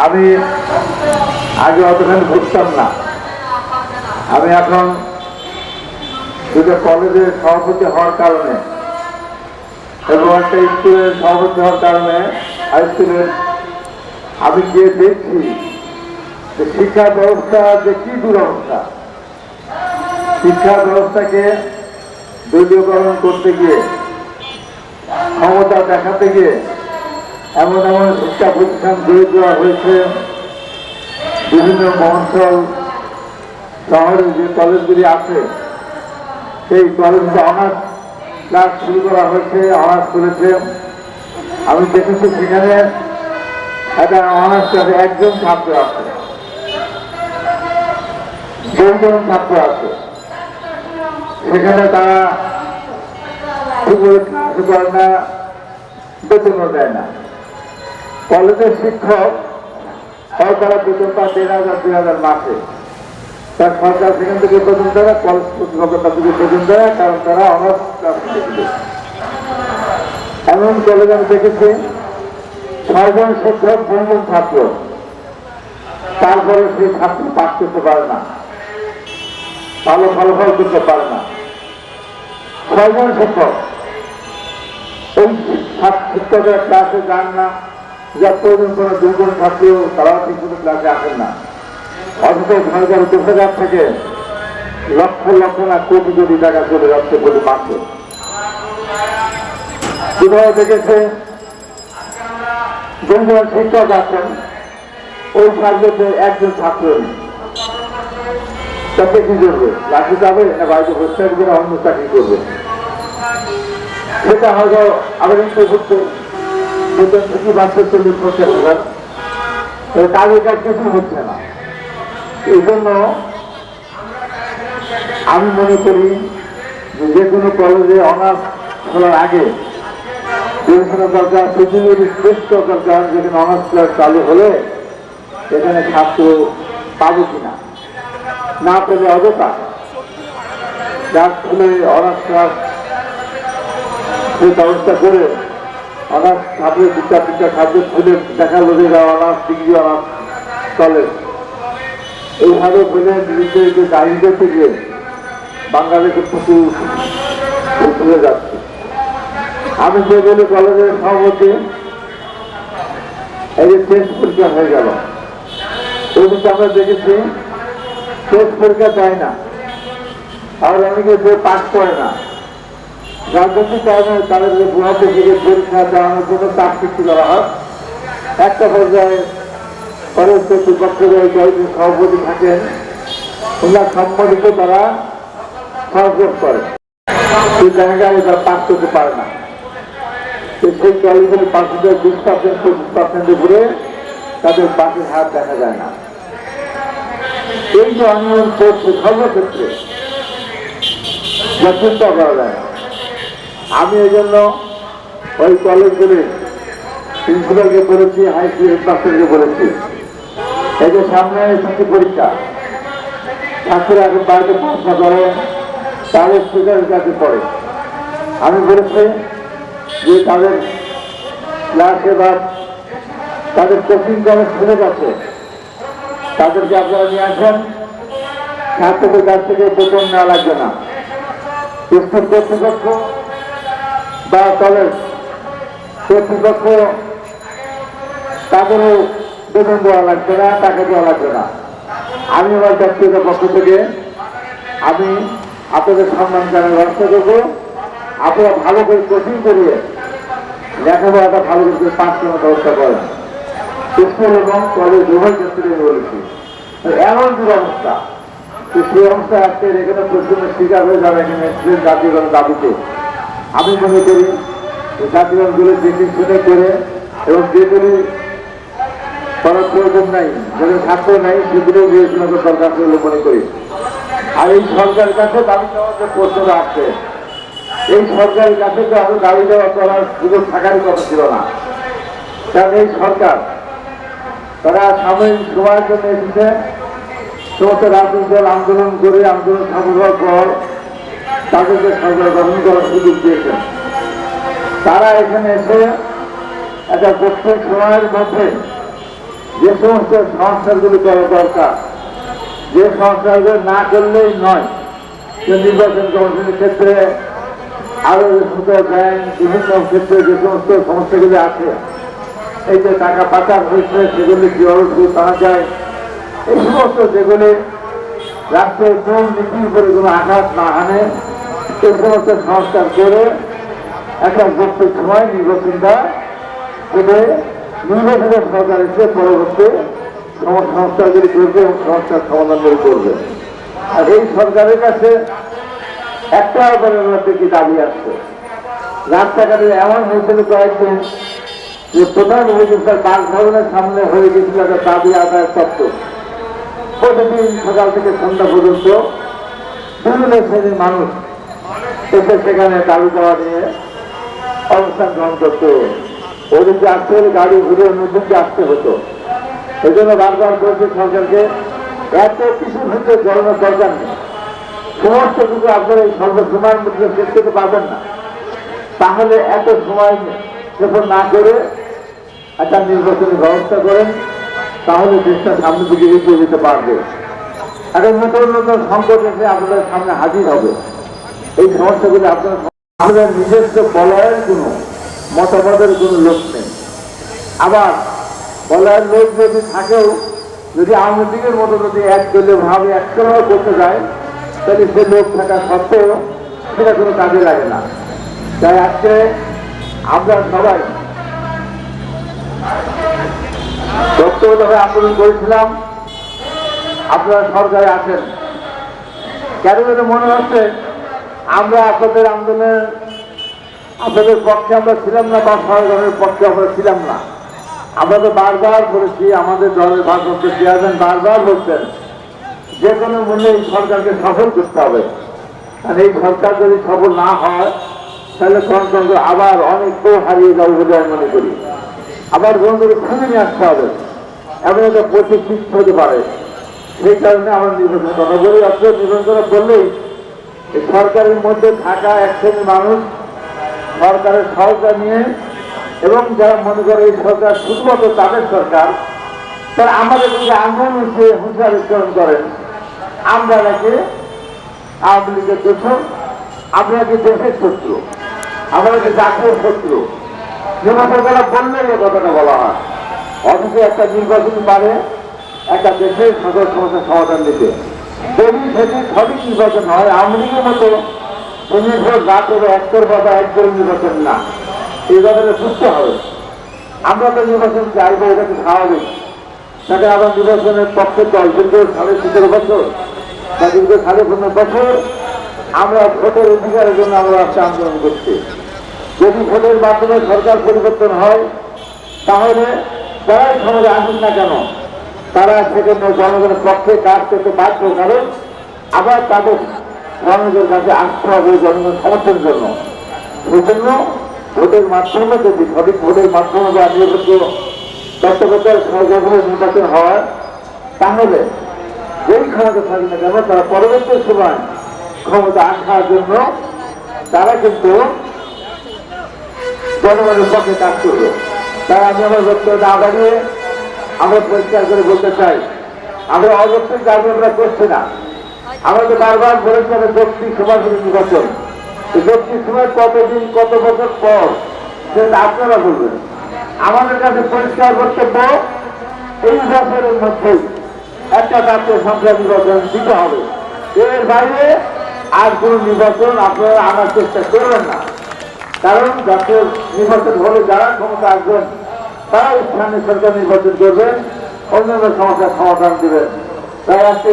আমি আগে অতখানি বুঝতাম না। আমি এখন দুটো কলেজের সভাপতি হওয়ার কারণে এবং একটা স্কুলের সভাপতি হওয়ার কারণে হাই স্কুলের আমি গিয়ে দেখছি যে শিক্ষা ব্যবস্থা যে কি দুরবস্থা। শিক্ষা ব্যবস্থাকে দলীয়করণ করতে গিয়ে, ক্ষমতা দেখাতে গিয়ে এমন এমন শিক্ষা প্রতিষ্ঠান গড়ে দেওয়া হয়েছে। বিভিন্ন মহাঞ্চল শহরে যে কলেজগুলি আছে সেই কলেজে অনার্স ক্লাস শুরু করা হয়েছে, অনার্স করেছে। আমি দেখেছি সেখানে একটা অনার্স ক্লাসে একজন ছাত্র আছে, 2 জন ছাত্র আছে। সেখানে তারা ঠিক করে ক্লাস করে না, বেতনও দেয় না। কলেজের শিক্ষক তারা বেতন পায় 1,500-2,000 মাসে। তার সরকার সেখান থেকে বেতন দেয়, কলেজ কর্তৃপক্ষ তার থেকে বেতন দেয়, কারণ তারা অনার্স ক্লাস শিখবে। এমন কলেজ আমি দেখেছি 6 জন শিক্ষক 2 জন ছাত্র, তারপরে সেই ছাত্র পাস করতে পারে না, ভালো ফলাফল করতে পারে না। 6 জন শিক্ষক, ওই শিক্ষকের ক্লাসে যান না, যা প্রয়োজন কোনো 2 জন ছাত্র তারাও ঠিক মতো ক্লাসে আসেন না। অথচ 2010 থেকে লক্ষ লক্ষ না কোটি কোটি টাকা চলে যাচ্ছে প্রতি মাসে। কোথাও দেখেছে 2 জন শিক্ষক আছেন, ওই সাবজেক্টে 1 জন ছাত্র নেই। তাতে কি করবে? লাঠি যাবে না বাড়িতে বসে থাকবে না অন্য চাকরি করবে? সেটা হয়তো আবেদন করতে বেতন থেকে 42-50,000, কাজের কাজ কিছু হচ্ছে না। এই জন্য আমি মনে করি যে কোনো কলেজে অনার্স খোলার আগে গবেষণা দরকার, পৃথিবীর শ্রেষ্ঠ দরকার। যেখানে অনার্স ক্লাস চালু হলে এখানে ছাত্র পাবো কিনা, না পেলে অযথা। যার ফলে অনার্স ক্লাস ব্যবস্থা করে অনার্স ছাত্রের 2টা সাবজেক্ট খুলে দেখালো যে অনার্স ডিগ্রি অনার্স কলেজ। এইভাবে বলে নিজেদেরকে দাঁড়িয়ে করতে গিয়ে বাংলাদেশের প্রচুর ঘুরে যাচ্ছে। আমি যে বলি কলেজের সভাপতি, এই যে টেস্ট পরীক্ষা হয়ে গেল, ওই দিকে আমরা দেখেছি টেস্ট পরীক্ষা দেয় না, আর অনেকে যে পাস করে না, রাজনৈতিক কারণে তাদেরকে গুয়াহাটি থেকে পরীক্ষা দেওয়ানোর জন্য চাপ সৃষ্টি করা হয়। একটা পর্যায়ে কলেজ কর্তৃপক্ষের কয়েকজন সভাপতি থাকেন, ওনার সম্মানিত তারা সহযোগ করে, সেই জায়গায় তারা পাস করতে পারে না। সেই কলেজের পার্সেন্টেজ 20%-25% উপরে তাদের পাশের হাত দেখা যায় না। এই যে অনিয়ম করছে সর্বক্ষেত্রে, চিন্তা করা যায় না। আমি এই জন্য ওই কলেজগুলি প্রিন্সিপালকে বলেছি, হাই স্কুল হেডমাস্টারকে বলেছি, এই যে সামনে এসএসসি পরীক্ষা, ছাত্ররা এখন বাড়িতে পড়াশোনা করে, তাদের স্টুডেন্টের কাছে পড়ে। আমি বলেছি যে তাদের ক্লাসে বা তাদের কোচিং করার সুযোগ আছে, তাদেরকে আপনারা নিয়ে আসেন, ছাত্রদের কাছ থেকে বেতন নেওয়া লাগবে না। স্কুল কর্তৃপক্ষ বা কলেজ কর্তৃপক্ষ তাদেরও বেতন দেওয়া লাগবে না, টাকা দেওয়া লাগবে না। আমি আমার ব্যক্তিগত পক্ষ থেকে আমি আপনাদের সম্মান জানার ব্যবস্থা করবো। আপনারা ভালো করে কোচিং করিয়ে লেখাপড়াটা ভালো করে পাস করার ব্যবস্থা করেন। স্কুল এবং কলেজ উভয় ক্ষেত্রে বলেছি, এমন দুরবস্থা, সেই অবস্থা আজকে এখানে প্রচন্ড শিকার হয়ে যাবে এখানে জাতীয়করণ দাবিতে। আমি মনে করি জাতীয়করণগুলো দেখে শুনে করে এবং যেগুলি করার প্রয়োজন নাই, যেগুলো ছাত্র নাই, সেগুলো বিবেচনা করে দরকার বলে মনে করি। আর এই সরকারের কাছে দাবি দেওয়ার যে প্রশ্নটা আসছে, এই সরকারের কাছে তো আরো দাবি দেওয়া করার সুযোগ থাকারই কথা ছিল না। কারণ এই সরকার তারা সাময়িক সময়ের জন্য এসেছে, সমস্ত রাজনৈতিক দল আন্দোলন করে আন্দোলন সফল হওয়ার পর তাদেরকে সরকার গঠন করার সুযোগ দিয়েছেন। তারা এখানে এসে একটা প্রত্যেক সময়ের মধ্যে যে সমস্ত সংস্কারগুলি করা দরকার, যে সংস্কারগুলো না করলেই নয়, যে নির্বাচন কমিশনের ক্ষেত্রে আরো যে সমস্ত ব্যাংক বিভিন্ন ক্ষেত্রে যে সমস্ত সমস্যাগুলি আছে, এই যে টাকা পাচার হয়েছে সেগুলি কিভাবে টানা যায়, এই সমস্ত যেগুলি রাষ্ট্রের মূল নীতির উপরে কোনো আঘাত না আনে, এই সমস্ত সংস্কার করে একটা যৌক্তিক সময় নির্বাচনটা করে নির্বাচনের সরকার হিসেবে পরবর্তী সংস্কারগুলি করবে এবং সমস্যার সমাধানগুলি করবে। আর এই সরকারের কাছে একটা কি দাবি আসছে, রাস্তাঘাটে এমন হয়েছিল কয়েকদিন যে প্রধান উপদেষ্টার বাসভবনের সামনে হয়ে গেছিল একটা দাবি আদায়ের তত্ত্ব। প্রতিদিন সকাল থেকে সন্ধ্যা পর্যন্ত বিভিন্ন শ্রেণীর মানুষ এসে সেখানে দাবি দেওয়া নিয়ে অবস্থান গ্রহণ করত। ওদিকে আসতে হলে গাড়ি ঘুরে অন্যদিকে আসতে হতো। এই জন্য বারবার বলছে সরকারকে এত কিছু হতে জড়ানোর দরকার নেই, সমস্ত কিছু আপনারা এই সর্বসময়ের মধ্যে শেষ করতে পারবেন না। তাহলে এত সময় যখন না করে একটা নির্বাচনের ব্যবস্থা করেন, তাহলে দেশটা সামনের দিকে এগিয়ে যেতে পারবে। এখন নতুন নতুন সংকট এসে আপনাদের সামনে হাজির হবে। এই সমস্যাগুলি আপনাদের নিজস্ব বলয়ের কোনো মতামতের কোনো লোক নেই। আবার বলয়ের লোক যদি থাকেও, যদি আওয়ামী লীগের মতো যদি একদলীয় ভাবে একসঙ্গে করতে যায়, তাহলে সে লোক থাকা সত্ত্বেও সেটা কোনো কাজে লাগে না। তাই আজকে আমরা সবাই ব্যক্তিগতভাবে আন্দোলন করেছিলাম, আপনারা সরকারে আছেন। কেন যেন মনে হচ্ছে আমরা আপনাদের আন্দোলনে আপনাদের পক্ষে আমরা ছিলাম না, বা সরকারের পক্ষে আমরা ছিলাম না। আমরা তো বারবার বলেছি, আমাদের দলের ভারপ্রাপ্ত চেয়ারম্যান বারবার বলছেন যে কোনো মূল্যে এই সরকারকে সফল করতে হবে। আর এই সরকার যদি সফল না হয়, তাহলে গণতন্ত্র আবার অনেক হারিয়ে যাবে বলে আমি মনে করি। আবার গণতন্ত্র খুঁজে নিয়ে আসতে হবে, এমন একটা প্রতিষ্ঠিত হতে পারে। সেই কারণে আমরা নির্বাচন কথা বলি। আপনার নির্বাচন করা বললেই এই সরকারের মধ্যে থাকা এক শ্রেণীর মানুষ সরকারের সহায়তা নিয়ে, এবং যারা মনে করে এই সরকার শুধুমাত্র তাদের সরকার, তারা আমাদের দিকে আন্দোলন হচ্ছে হুঁশিয়ার উচ্চারণ করেন আমরা নাকি আওয়ামী লীগের দোষক, আমরা কি দেশের শত্রু, আমরা কি জাতীয় শত্রু। নির্বাচন করা বললে এই কথাটা বলা হয়, অথচ একটা নির্বাচন পারে একটা দেশের সকল সমস্যার সমাধান দিতে। যদি সেটি সঠিক নির্বাচন হয়, আওয়ামী লীগের মতো রাত হবে একতরফা বা একদল নির্বাচন না, এই ব্যাপারে বুঝতে হবে। আমরা তো নির্বাচন চাইবো, এটা কি স্বাভাবিক। তাকে আবার নির্বাচনের পক্ষে দল কিন্তু 17.5 বছর বা দীর্ঘ 15.5 বছর আমরা ভোটের অধিকারের জন্য আমরা একটা আন্দোলন করছি। যদি ভোটের মাধ্যমে সরকার পরিবর্তন হয়, তাহলে যারাই সমাজে আসুন না কেন, তারা সেখানে জনগণের পক্ষে কাজ করতে বাধ্য, কারণ আবার তাদের জনগণের কাছে আসতে হবে জনগণ সমর্থনের জন্য। সেই জন্য ভোটের মাধ্যমে যদি সঠিক ভোটের মাধ্যমে বা নিরপেক্ষ তত্ত্বাবধায়ক সরকারগুলো নির্বাচন হয়, তাহলে যেই ক্ষমতা থাকি না কেন, তারা পরবর্তী সময় ক্ষমতা আসার জন্য তারা কিন্তু জনগণের পক্ষে কাজ করবে। তাই আমি আমার বক্তব্য না বাড়িয়ে আমরা পরিষ্কার করে বলতে চাই, আমরা অযৌক্তিক দাবি আমরা করছি না। আমরা তো বারবার বলেছি আমরা যৌক্তিক সময় নির্বাচন, যৌক্তিক সময় কতদিন কত বছর পর সেটা আপনারা বলবেন। আমাদের কাছে পরিষ্কার বক্তব্য, এই বছরের মধ্যেই একটা জাতীয় সংসদ নির্বাচন দিতে হবে। এর বাইরে আর কোন নির্বাচন আপনারা আনার চেষ্টা করবেন না, কারণ জাতীয় নির্বাচন হলে যারা ক্ষমতা আসবেন তারা স্থানীয় সরকার নির্বাচন করবেন, অন্যান্য সমস্যার সমাধান দেবেন। তাই আজকে